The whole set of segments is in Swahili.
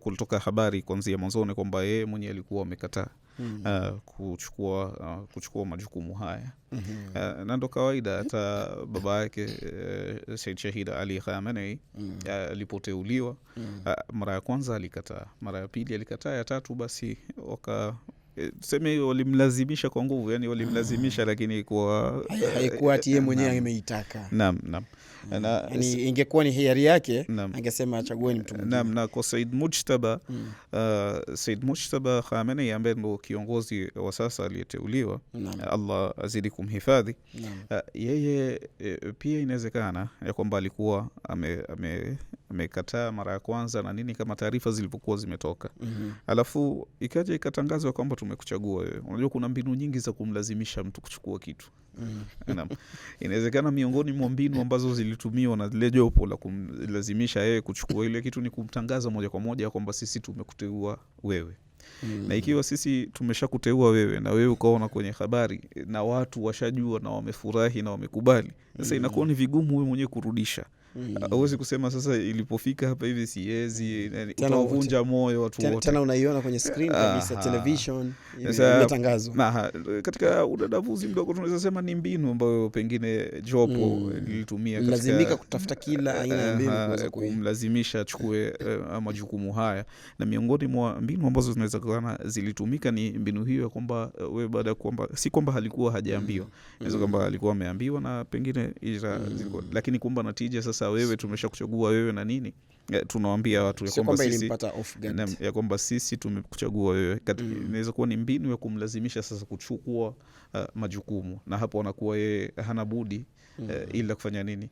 kulitoka habari kuanzia mwanzoni kwamba yeye mwenyewe alikuwa amekataa kuchukua majukumu haya. Na ndo kawaida hata baba yake Said Shahid Ali Khamenei alipoteuliwa mara ya kwanza alikataa, mara ya pili alikataa, ya tatu basi tuseme walimlazimisha kwa nguvu, yani walimlazimisha, lakini kwa haikuwa ati yeye mwenyewe ameitaka. Naam. Yani ingekuwa ni hiari yake angesema achagueni mtu mwingine. Na kwa Said Mujtaba Khamenei ambaye ndo kiongozi wa sasa aliyeteuliwa, Allah azidi kumhifadhi, yeye pia inawezekana ya kwamba alikuwa amekataa mara ya kwanza na nini, kama taarifa zilipokuwa zimetoka. Alafu ikaja ikatangazwa kwamba tumekuchagua wewe. Unajua kuna mbinu nyingi za kumlazimisha mtu kuchukua kitu. Inawezekana miongoni mwa mbinu ambazo zilitumiwa na lile jopo la kumlazimisha yeye kuchukua ile kitu ni kumtangaza moja kwa moja kwamba sisi tumekuteua wewe. Na ikiwa sisi tumeshakuteua wewe na wewe ukaona kwenye habari na watu washajua na wamefurahi na wamekubali, sasa inakuwa ni vigumu wewe mwenyewe kurudisha. Hauwezi kusema sasa ilipofika hapa hivi siwezi, utavunja moyo watu wote. Tena unaiona kwenye screen kabisa, television imetangazwa. Na katika udadavuzi mdogo tunaweza sema ni mbinu ambayo pengine jopo lilitumia katika lazimika kutafuta kila aina ya mbinu kumlazimisha achukue majukumu haya. Na miongoni mwa mbinu ambazo zinaweza kuwa zilitumika ni mbinu hiyo kwamba wewe baada ya kwamba si kwamba halikuwa hajaambiwa, inaweza kwamba alikuwa ameambiwa na pengine lakini kwamba natija sasa wewe tumeshakuchagua wewe na nini, tunawaambia watu ya kwamba sisi tumekuchagua wewe. Inaweza kuwa ni mbinu ya kumlazimisha sasa kuchukua majukumu, na hapo anakuwa yeye hana budi ila kufanya nini,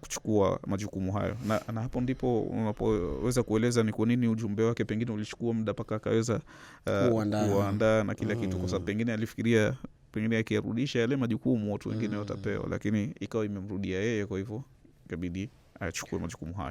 kuchukua majukumu hayo. Na hapo ndipo unapoweza kueleza ni kwa nini ujumbe wake pengine ulichukua muda mpaka akaweza kuandaa na kila kitu, kwa sababu pengine alifikiria pengine akirudisha yale majukumu watu wengine watapewa, lakini ikawa imemrudia yeye, kwa hivyo ikabidi achukue majukumu hayo.